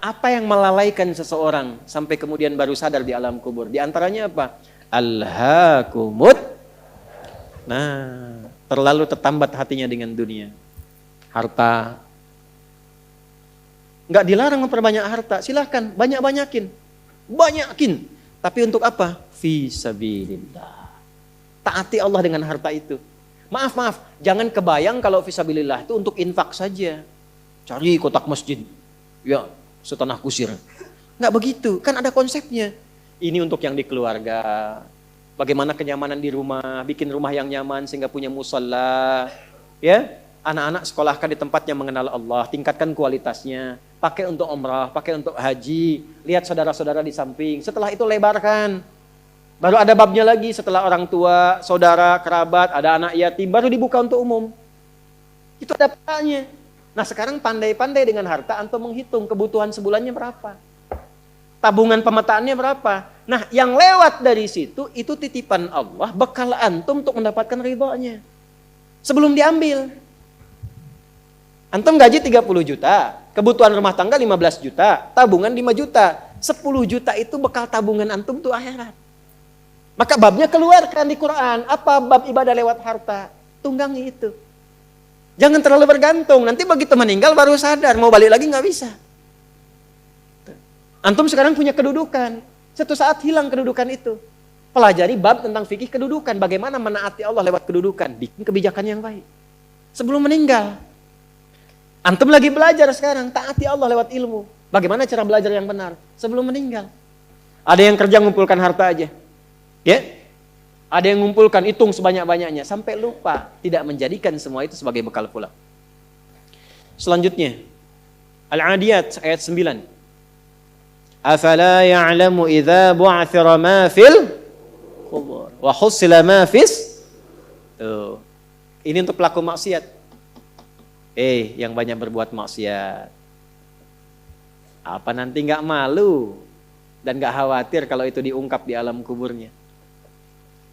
Apa yang melalaikan seseorang sampai kemudian baru sadar di alam kubur? Di antaranya apa? Alhaakumut. Nah, terlalu tertambat hatinya dengan dunia. Harta. Nggak dilarang memperbanyak harta, silahkan banyakin. Tapi untuk apa? Fi sabilillah. Taati Allah dengan harta itu. Maaf, jangan kebayang kalau fi sabilillah itu untuk infak saja. Cari kotak masjid. Ya, setanah kusir. Nggak begitu, kan ada konsepnya. Ini untuk yang di keluarga. Bagaimana kenyamanan di rumah, bikin rumah yang nyaman sehingga punya musalla. Ya, anak-anak sekolahkan di tempat yang mengenal Allah, tingkatkan kualitasnya. Pakai untuk umrah, pakai untuk haji. Lihat saudara-saudara di samping. Setelah itu lebarkan. Baru ada babnya lagi setelah orang tua, saudara, kerabat, ada anak yatim, baru dibuka untuk umum. Itu ada pahalanya. Nah sekarang pandai-pandai dengan harta, antum menghitung kebutuhan sebulannya berapa. Tabungan pemetaannya berapa. Nah yang lewat dari situ, itu titipan Allah, bekal antum untuk mendapatkan ridhonya. Sebelum diambil. Antum gaji 30 juta, kebutuhan rumah tangga 15 juta, tabungan 5 juta. 10 juta itu bekal tabungan antum tuh akhirat. Maka babnya keluarkan di Quran. Apa bab ibadah lewat harta? Tunggangi itu. Jangan terlalu bergantung. Nanti begitu meninggal baru sadar. Mau balik lagi nggak bisa. Antum sekarang punya kedudukan. Suatu saat hilang kedudukan itu. Pelajari bab tentang fikih kedudukan. Bagaimana menaati Allah lewat kedudukan. Bikin kebijakan yang baik. Sebelum meninggal. Antum lagi belajar sekarang. Taati Allah lewat ilmu. Bagaimana cara belajar yang benar. Sebelum meninggal. Ada yang kerja mengumpulkan harta aja. Ya, ada yang mengumpulkan, hitung sebanyak-banyaknya sampai lupa, tidak menjadikan semua itu sebagai bekal pulang. Selanjutnya, Al-Adiyat ayat 9. Afala ya'lamu idza bu'athira ma fil qubur wa husila ma fis. Tuh. Ini untuk pelaku maksiat. Yang banyak berbuat maksiat. Apa nanti enggak malu dan enggak khawatir kalau itu diungkap di alam kuburnya?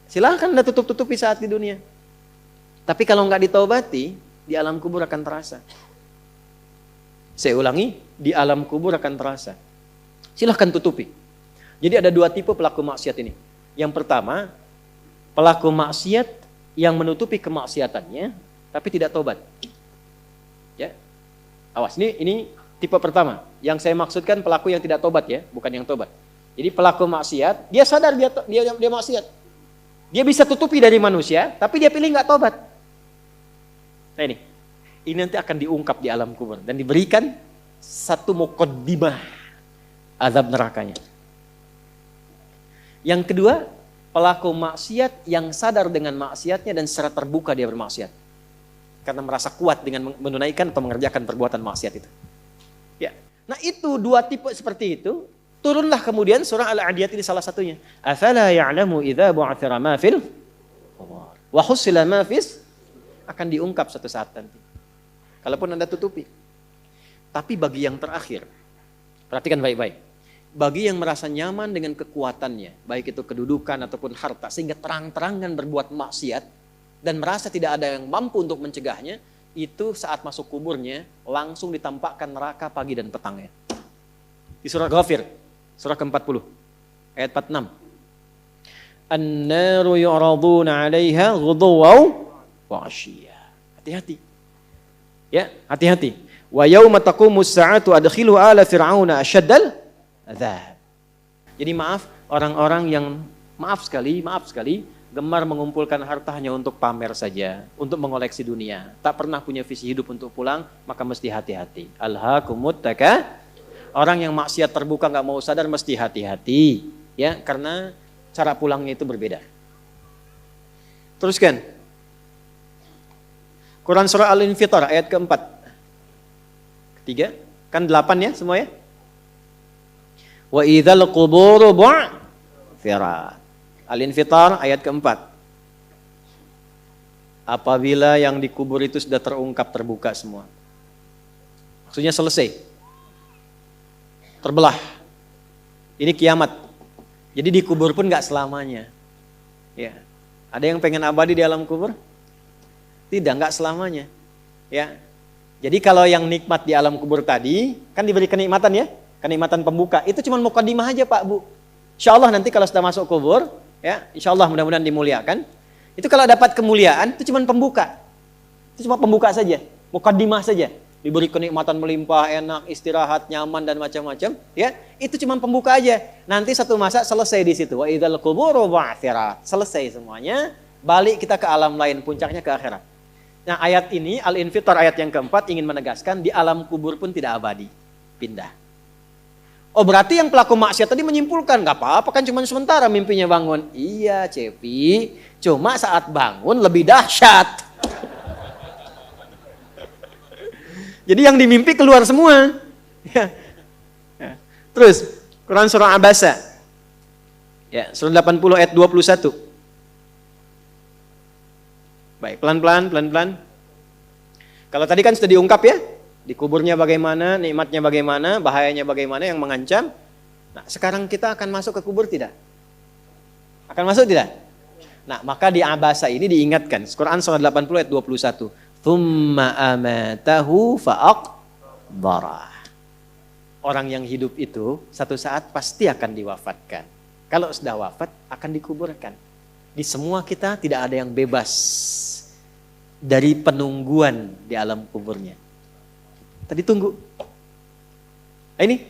Silahkan Anda tutup-tutupi saat di dunia. Tapi kalau nggak ditaubati, di alam kubur akan terasa. Saya ulangi, di alam kubur akan terasa. Silahkan tutupi. Jadi ada dua tipe pelaku maksiat ini. Yang pertama, pelaku maksiat yang menutupi kemaksiatannya, tapi tidak taubat. Ya, awas, ini tipe pertama. Yang saya maksudkan pelaku yang tidak taubat ya, bukan yang taubat. Jadi pelaku maksiat, dia sadar dia maksiat. Dia bisa tutupi dari manusia, tapi dia pilih nggak tobat. Nah ini nanti akan diungkap di alam kubur dan diberikan satu muqaddimah azab nerakanya. Yang kedua, pelaku maksiat yang sadar dengan maksiatnya dan secara terbuka dia bermaksiat karena merasa kuat dengan menunaikan atau mengerjakan perbuatan maksiat itu. Ya, nah itu dua tipe seperti itu. Turunlah kemudian surah Al-Adiyat ini salah satunya. Afala ya'lamu idza bu'athira ma fil qubur wa husila ma fis, akan diungkap suatu saat nanti. Kalaupun Anda tutupi. Tapi bagi yang terakhir, perhatikan baik-baik. Bagi yang merasa nyaman dengan kekuatannya, baik itu kedudukan ataupun harta, sehingga terang-terangan berbuat maksiat dan merasa tidak ada yang mampu untuk mencegahnya, itu saat masuk kuburnya langsung ditampakkan neraka pagi dan petangnya. Di surah Ghafir surah ke-40, ayat 46. An-naru yu'raduna 'alaiha ghuduwan wa 'ashiyya. Hati-hati. Ya, hati-hati. Wa yauma taqumus sa'atu adkhilu ala fir'auna asyaddal adzab. Jadi maaf, orang-orang yang maaf sekali gemar mengumpulkan hartanya untuk pamer saja, untuk mengoleksi dunia, tak pernah punya visi hidup untuk pulang, maka mesti hati-hati. Alhaakumut takatsur. Orang yang maksiat terbuka nggak mau sadar mesti hati-hati, ya, karena cara pulangnya itu berbeda. Teruskan. Quran surah Al-Infitar ayat keempat. Ketiga, kan 8 ya semua ya. Wa idzal quburu bu'thirat. Al-Infitar ayat keempat. Apabila yang dikubur itu sudah terungkap, terbuka semua. Maksudnya selesai. Terbelah. Ini kiamat. Jadi dikubur pun nggak selamanya. Ya. Ada yang pengen abadi di alam kubur? Tidak, nggak selamanya. Ya. Jadi kalau yang nikmat di alam kubur tadi, kan diberi kenikmatan ya, kenikmatan pembuka. Itu cuma mukadimah aja Pak Bu. Insya Allah nanti kalau sudah masuk kubur, ya Insya Allah mudah-mudahan dimuliakan. Itu kalau dapat kemuliaan, itu cuma pembuka. Itu cuma pembuka saja, mukadimah saja. Diberi kenikmatan melimpah, enak, istirahat, nyaman dan macam-macam, ya. Itu cuma pembuka aja. Nanti satu masa selesai di situ. Wa idzal quburu bu'tsirat. Selesai semuanya, balik kita ke alam lain, puncaknya ke akhirat. Nah, ayat ini Al-Infitar ayat yang keempat ingin menegaskan di alam kubur pun tidak abadi, pindah. Oh, berarti yang pelaku maksiat tadi menyimpulkan nggak apa-apa kan cuma sementara mimpinya bangun. Iya, Cepi, cuma saat bangun lebih dahsyat. Jadi yang dimimpi keluar semua. Ya. Ya. Terus Quran surah Abasa. Ya, surah 80 ayat 21. Baik, pelan-pelan. Kalau tadi kan sudah diungkap ya, di kuburnya bagaimana, nikmatnya bagaimana, bahayanya bagaimana yang mengancam. Nah, sekarang kita akan masuk ke kubur tidak? Akan masuk tidak? Nah, maka di Abasa ini diingatkan. Quran surah 80 ayat 21. Tsumma amatahu fa'aqbarah. Orang yang hidup itu satu saat pasti akan diwafatkan. Kalau sudah wafat akan dikuburkan. Di semua kita tidak ada yang bebas dari penungguan di alam kuburnya. Tadi tunggu. Nah, ini,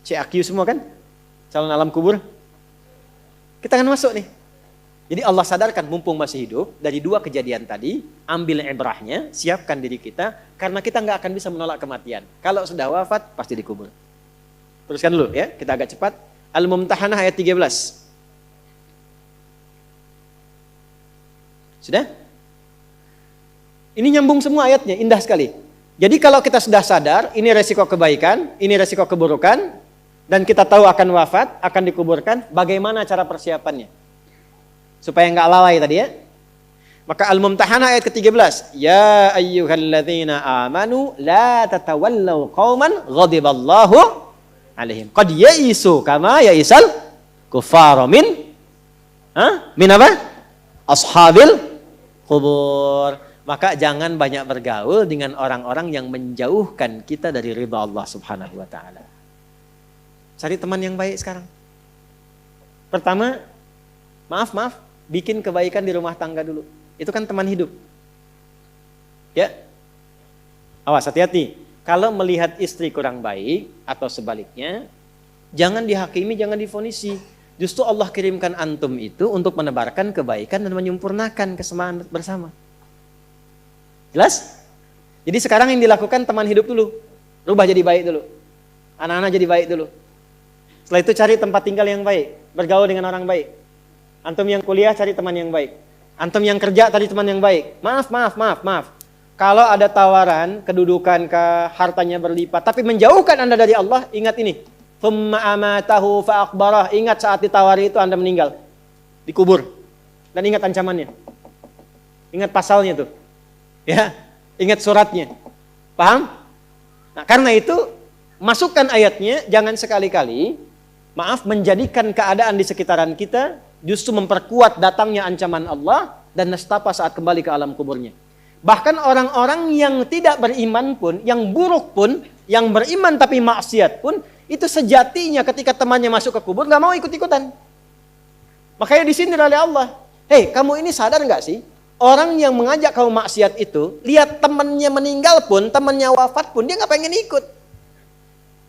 CAQ semua kan? Calon alam kubur. Kita akan masuk nih. Jadi Allah sadarkan mumpung masih hidup, dari dua kejadian tadi, ambil ibrahnya, siapkan diri kita, karena kita nggak akan bisa menolak kematian. Kalau sudah wafat, pasti dikubur. Teruskan dulu ya, kita agak cepat. Al-Mumtahanah ayat 13. Sudah? Ini nyambung semua ayatnya, indah sekali. Jadi kalau kita sudah sadar, ini resiko kebaikan, ini resiko keburukan, dan kita tahu akan wafat, akan dikuburkan, bagaimana cara persiapannya? Supaya nggak lalai tadi ya. Maka Al-Mumtahanah ayat ke-13. Ya ayyuhalladzina amanu la tatawallaw qauman ghadiballahu alaihim. Qad ya'isu kama ya'isal kuffara min apa? Ashabil kubur. Maka jangan banyak bergaul dengan orang-orang yang menjauhkan kita dari ridha Allah subhanahu wa ta'ala. Cari teman yang baik sekarang. Pertama, maaf, bikin kebaikan di rumah tangga dulu. Itu kan teman hidup. Ya. Awas, hati-hati. Kalau melihat istri kurang baik atau sebaliknya, jangan dihakimi, jangan difonisi. Justru Allah kirimkan antum itu untuk menebarkan kebaikan dan menyempurnakan kesemaan bersama. Jelas? Jadi sekarang yang dilakukan teman hidup dulu. Rubah jadi baik dulu. Anak-anak jadi baik dulu. Setelah itu cari tempat tinggal yang baik. Bergaul dengan orang baik. Antum yang kuliah cari teman yang baik. Antum yang kerja cari teman yang baik. Maaf. Kalau ada tawaran, kedudukan, hartanya berlipat, tapi menjauhkan Anda dari Allah, ingat ini. Tsumma amatahu fa'aqbarah. Ingat saat ditawari itu Anda meninggal. Dikubur. Dan ingat ancamannya. Ingat pasalnya tuh. Ya, ingat suratnya. Paham? Nah, karena itu masukkan ayatnya, jangan sekali-kali menjadikan keadaan di sekitaran kita justru memperkuat datangnya ancaman Allah dan nestapa saat kembali ke alam kuburnya. Bahkan orang-orang yang tidak beriman pun, yang buruk pun, yang beriman tapi maksiat pun, itu sejatinya ketika temannya masuk ke kubur gak mau ikut-ikutan. Makanya disindir oleh Allah. Hei, kamu ini sadar gak sih? Orang yang mengajak kamu maksiat itu, lihat temannya meninggal pun, temannya wafat pun, dia gak pengen ikut.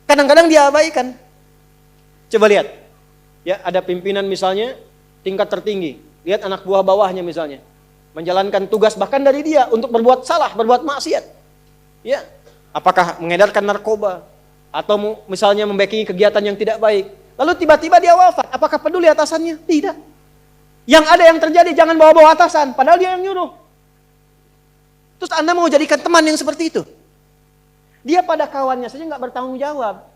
Kadang-kadang dia abaikan. Coba lihat. Ya, ada pimpinan misalnya, tingkat tertinggi. Lihat anak buah bawahnya misalnya. Menjalankan tugas bahkan dari dia untuk berbuat salah, berbuat maksiat. Ya, apakah mengedarkan narkoba atau misalnya membackingi kegiatan yang tidak baik. Lalu tiba-tiba dia wafat. Apakah peduli atasannya? Tidak. Yang ada yang terjadi jangan bawa-bawa atasan, padahal dia yang nyuruh. Terus Anda mau jadikan teman yang seperti itu? Dia pada kawannya saja nggak bertanggung jawab.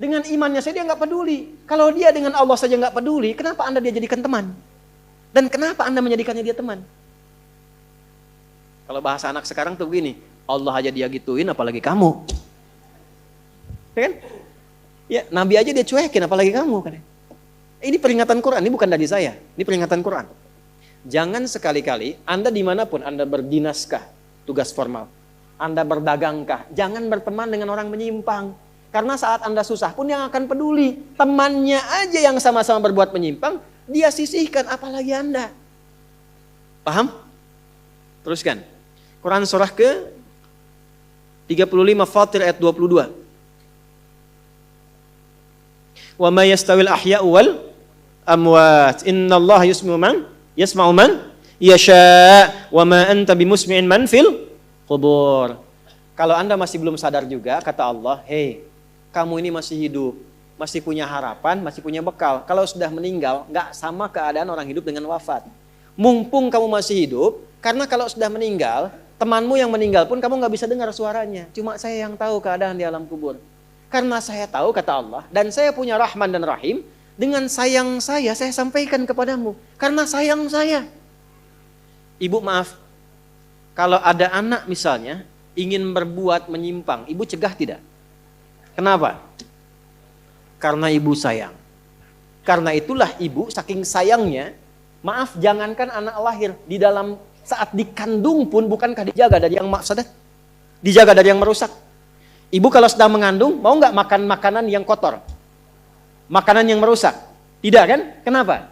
Dengan imannya saja dia nggak peduli. Kalau dia dengan Allah saja nggak peduli, kenapa Anda dia jadikan teman? Dan kenapa Anda menjadikannya dia teman? Kalau bahasa anak sekarang tuh begini, Allah aja dia gituin, apalagi kamu. Ya kan? Ya, Nabi aja dia cuekin, apalagi kamu kan? Ini peringatan Quran, ini bukan dari saya, ini peringatan Quran. Jangan sekali-kali Anda dimanapun Anda berdinaskah, tugas formal, Anda berdagangkah, jangan berteman dengan orang menyimpang. Karena saat Anda susah pun yang akan peduli. Temannya aja yang sama-sama berbuat menyimpang, dia sisihkan, apalagi Anda. Paham? Teruskan. Quran surah ke 35 Fatir ayat 22. Wa ma yastawil ahya'u wal amwat. Innallaha yasma'u man yasha' wa ma anta bimusmi'in man fil qubur. Kalau Anda masih belum sadar juga, kata Allah, hei, kamu ini masih hidup, masih punya harapan, masih punya bekal. Kalau sudah meninggal, nggak sama keadaan orang hidup dengan wafat. Mumpung kamu masih hidup, karena kalau sudah meninggal, temanmu yang meninggal pun kamu nggak bisa dengar suaranya. Cuma saya yang tahu keadaan di alam kubur. Karena saya tahu, kata Allah, dan saya punya Rahman dan Rahim, dengan sayang saya sampaikan kepadamu. Karena sayang saya. Ibu maaf, kalau ada anak misalnya, ingin berbuat menyimpang, ibu cegah tidak? Kenapa? Karena ibu sayang. Karena itulah ibu saking sayangnya, maaf, jangankan anak lahir, di dalam saat dikandung pun bukankah dijaga dari yang mafsadat? Dijaga dari yang merusak. Ibu kalau sedang mengandung, mau nggak makan makanan yang kotor? Makanan yang merusak? Tidak kan? Kenapa?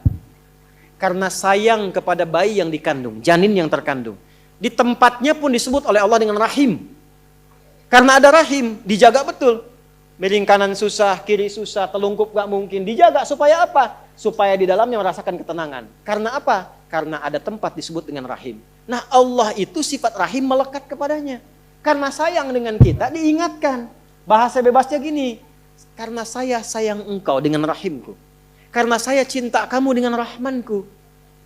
Karena sayang kepada bayi yang dikandung, janin yang terkandung. Di tempatnya pun disebut oleh Allah dengan rahim. Karena ada rahim, dijaga betul. Miring kanan susah, kiri susah, telungkup gak mungkin. Dijaga supaya apa? Supaya di dalamnya merasakan ketenangan. Karena apa? Karena ada tempat disebut dengan rahim. Nah, Allah itu sifat rahim melekat kepadanya. Karena sayang dengan kita, diingatkan. Bahasa bebasnya gini, karena saya sayang engkau dengan rahimku. Karena saya cinta kamu dengan rahmanku.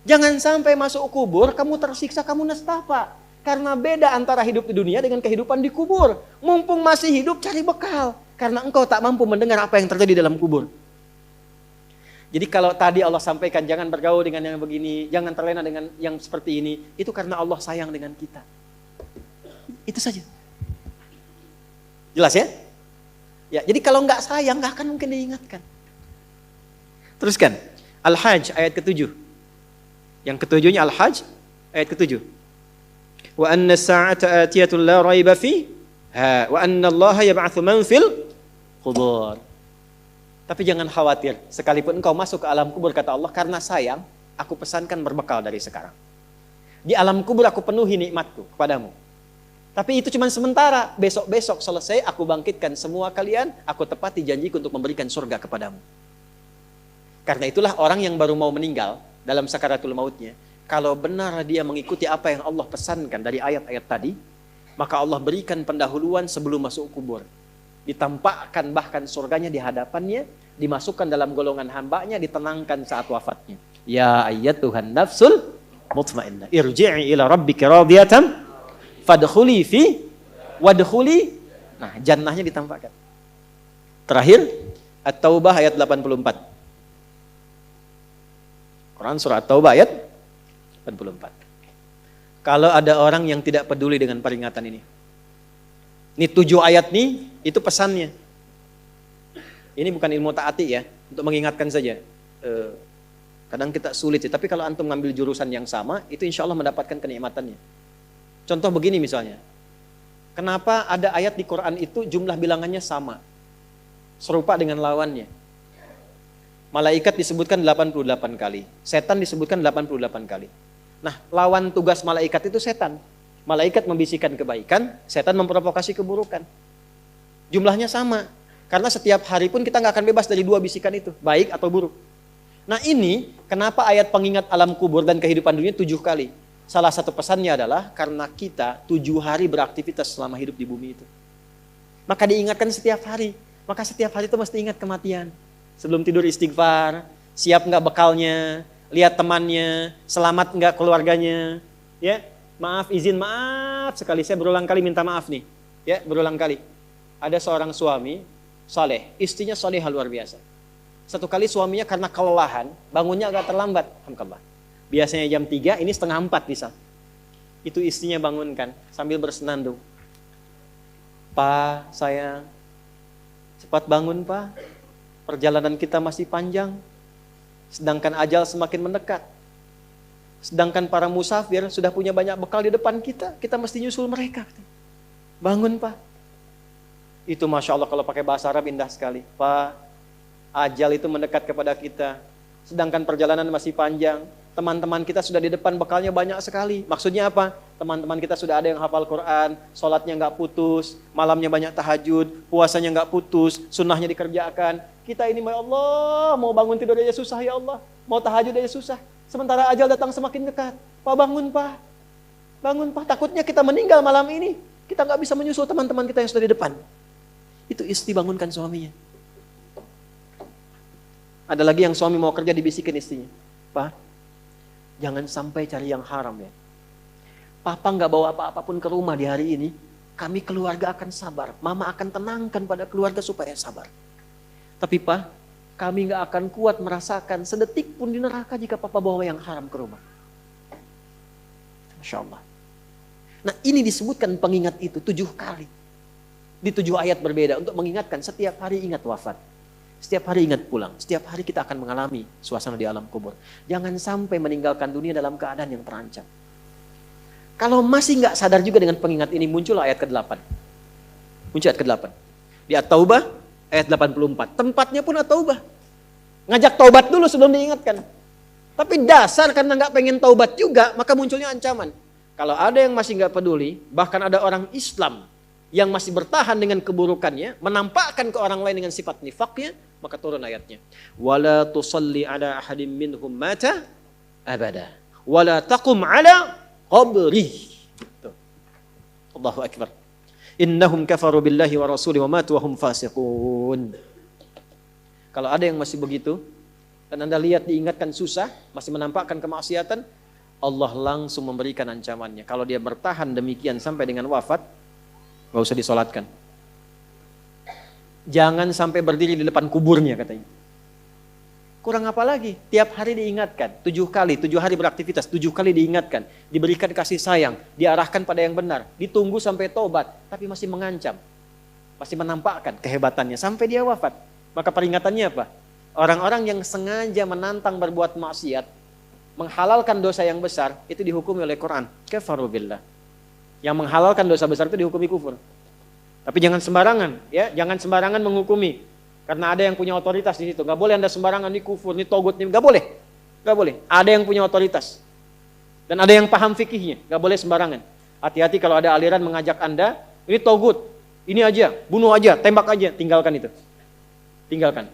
Jangan sampai masuk kubur, kamu tersiksa, kamu nestapa. Karena beda antara hidup di dunia dengan kehidupan di kubur. Mumpung masih hidup, cari bekal. Karena engkau tak mampu mendengar apa yang terjadi dalam kubur. Jadi kalau tadi Allah sampaikan, jangan bergaul dengan yang begini, jangan terlena dengan yang seperti ini. Itu karena Allah sayang dengan kita. Itu saja. Jelas ya? Ya, jadi kalau nggak sayang, nggak akan mungkin diingatkan. Teruskan. Al-Hajj ayat ke-7. Yang ketujuhnya Al-Hajj ayat ke-7. Wa anna as-sa'ata atiyatun la raiba fiha wa anna Allah yab'atsu man fil qubur. Tapi jangan khawatir, sekalipun engkau masuk ke alam kubur, kata Allah, karena sayang, aku pesankan berbekal dari sekarang. Di alam kubur aku penuhi nikmatku kepadamu. Tapi itu cuma sementara, besok-besok selesai aku bangkitkan semua kalian, aku tepati janjiku untuk memberikan surga kepadamu. Karena itulah orang yang baru mau meninggal dalam sakaratul mautnya, kalau benar dia mengikuti apa yang Allah pesankan dari ayat-ayat tadi, maka Allah berikan pendahuluan sebelum masuk kubur. Ditampakkan bahkan surganya di hadapannya, dimasukkan dalam golongan hambanya, ditenangkan saat wafatnya. Ya ayyatuhan nafsul mutmainnah, irji'i ila rabbika radiyatan fadkhuli fi wadkhuli. Nah, jannahnya ditampakkan. Terakhir, At-Taubah ayat 84. Quran surah At-Taubah ayat 84. Kalau ada orang yang tidak peduli dengan peringatan ini 7 ayat nih, itu pesannya. Ini bukan ilmu ta'ati ya, untuk mengingatkan saja. Kadang kita sulit ya, tapi kalau antum ngambil jurusan yang sama, itu insya Allah mendapatkan kenikmatannya. Contoh begini misalnya, kenapa ada ayat di Quran itu jumlah bilangannya sama, serupa dengan lawannya. Malaikat disebutkan 88 kali, setan disebutkan 88 kali. Nah, lawan tugas malaikat itu setan. Malaikat membisikkan kebaikan, setan memprovokasi keburukan. Jumlahnya sama, karena setiap hari pun kita nggak akan bebas dari 2 bisikan itu, baik atau buruk. Nah ini, kenapa ayat pengingat alam kubur dan kehidupan dunia 7 kali? Salah satu pesannya adalah karena kita 7 hari beraktivitas selama hidup di bumi itu. Maka diingatkan setiap hari. Maka setiap hari itu mesti ingat kematian. Sebelum tidur istighfar, siap nggak bekalnya, lihat temannya, selamat nggak keluarganya. Ya, maaf sekali, saya berulang kali minta maaf nih. Ya, berulang kali. Ada seorang suami saleh, istrinya salehah luar biasa. Satu kali suaminya karena kelelahan, bangunnya agak terlambat. Alhamdulillah. Biasanya jam 3, ini setengah 4 bisa. Itu istrinya bangunkan sambil bersenandung. Pak, sayang, cepat bangun Pak. Perjalanan kita masih panjang. Sedangkan ajal semakin mendekat. Sedangkan para musafir sudah punya banyak bekal di depan kita. Kita mesti nyusul mereka. Bangun Pak. Itu Masya Allah kalau pakai bahasa Arab indah sekali. Pak, ajal itu mendekat kepada kita. Sedangkan perjalanan masih panjang. Teman-teman kita sudah di depan, bekalnya banyak sekali. Maksudnya apa? Teman-teman kita sudah ada yang hafal Quran, sholatnya nggak putus, malamnya banyak tahajud, puasanya nggak putus, sunnahnya dikerjakan. Kita ini, ya Allah, mau bangun tidur aja susah ya Allah. Mau tahajud aja susah. Sementara ajal datang semakin dekat. Pak, bangun Pak. Bangun Pak. Takutnya kita meninggal malam ini. Kita nggak bisa menyusul teman-teman kita yang sudah di depan. Itu istri bangunkan suaminya. Ada lagi yang suami mau kerja dibisikin istrinya. Pak, jangan sampai cari yang haram ya. Papa nggak bawa apa-apapun ke rumah di hari ini. Kami keluarga akan sabar. Mama akan tenangkan pada keluarga supaya sabar. Tapi Pak, kami nggak akan kuat merasakan sedetik pun di neraka jika Papa bawa yang haram ke rumah. Masya Allah. Nah ini disebutkan pengingat itu 7 kali. Di 7 ayat berbeda untuk mengingatkan setiap hari ingat wafat. Setiap hari ingat pulang. Setiap hari kita akan mengalami suasana di alam kubur. Jangan sampai meninggalkan dunia dalam keadaan yang terancam. Kalau masih nggak sadar juga dengan pengingat ini, muncul ayat ke-8. Muncul ayat ke-8. Di At-Taubah ayat 84. Tempatnya pun At-Taubah. Ngajak taubat dulu sebelum diingatkan. Tapi dasar karena nggak pengen taubat juga, maka munculnya ancaman. Kalau ada yang masih nggak peduli, bahkan ada orang Islam yang masih bertahan dengan keburukannya, menampakkan ke orang lain dengan sifat nifaknya, maka turun ayatnya. Wala tusalli ala ahadim minhum mata abada. Wala taqum ala qabri. Allahu akbar. Innahum kafaru billahi wa rasuli wa matu wa hum fasiqun. Kalau ada yang masih begitu, dan Anda lihat diingatkan susah, masih menampakkan kemaksiatan, Allah langsung memberikan ancamannya. Kalau dia bertahan demikian sampai dengan wafat, gak usah disolatkan. Jangan sampai berdiri di depan kuburnya katanya. Kurang apa lagi? Tiap hari diingatkan. 7 kali, 7 hari beraktivitas, 7 kali diingatkan. Diberikan kasih sayang, diarahkan pada yang benar. Ditunggu sampai tobat, tapi masih mengancam. Masih menampakkan kehebatannya sampai dia wafat. Maka peringatannya apa? Orang-orang yang sengaja menantang berbuat maksiat, menghalalkan dosa yang besar, itu dihukumi oleh Quran. Kafaru billah. Yang menghalalkan dosa besar itu dihukumi kufur. Tapi jangan sembarangan, ya, jangan sembarangan menghukumi. Karena ada yang punya otoritas di situ. Gak boleh Anda sembarangan, ini kufur, ini togut, ini gak boleh. Gak boleh. Ada yang punya otoritas. Dan ada yang paham fikihnya. Gak boleh sembarangan. Hati-hati kalau ada aliran mengajak Anda, ini togut, ini aja, bunuh aja, tembak aja, tinggalkan itu. Tinggalkan.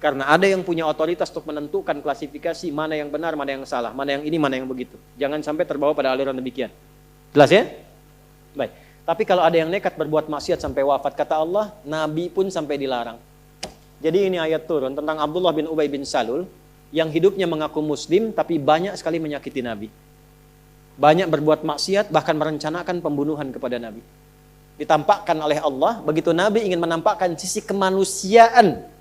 Karena ada yang punya otoritas untuk menentukan klasifikasi mana yang benar, mana yang salah, mana yang ini, mana yang begitu. Jangan sampai terbawa pada aliran demikian. Jelas ya? Baik. Tapi kalau ada yang nekat berbuat maksiat sampai wafat, kata Allah, Nabi pun sampai dilarang. Jadi ini ayat turun tentang Abdullah bin Ubay bin Salul yang hidupnya mengaku muslim tapi banyak sekali menyakiti Nabi. Banyak berbuat maksiat, bahkan merencanakan pembunuhan kepada Nabi. Ditampakkan oleh Allah, begitu Nabi ingin menampakkan sisi kemanusiaan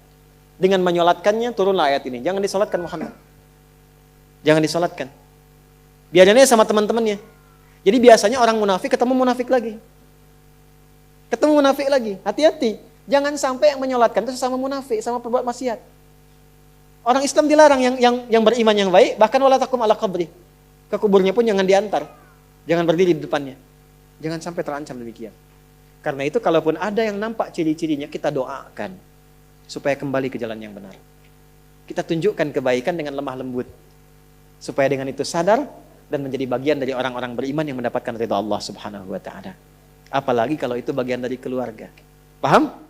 dengan menyolatkannya, turunlah ayat ini. Jangan disolatkan Muhammad. Jangan disolatkan. Biarnya sama teman-temannya. Jadi biasanya orang munafik ketemu munafik lagi. Ketemu munafik lagi. Hati-hati. Jangan sampai yang menyolatkan itu sesama munafik, sama perbuat maksiat. Orang Islam dilarang yang beriman yang baik, bahkan wala taqum ala qabri. Ke kuburnya pun jangan diantar. Jangan berdiri di depannya. Jangan sampai terancam demikian. Karena itu kalaupun ada yang nampak ciri-cirinya, kita doakan supaya kembali ke jalan yang benar. Kita tunjukkan kebaikan dengan lemah lembut. Supaya dengan itu sadar dan menjadi bagian dari orang-orang beriman yang mendapatkan ridha Allah Subhanahu wa taala. Apalagi kalau itu bagian dari keluarga. Paham?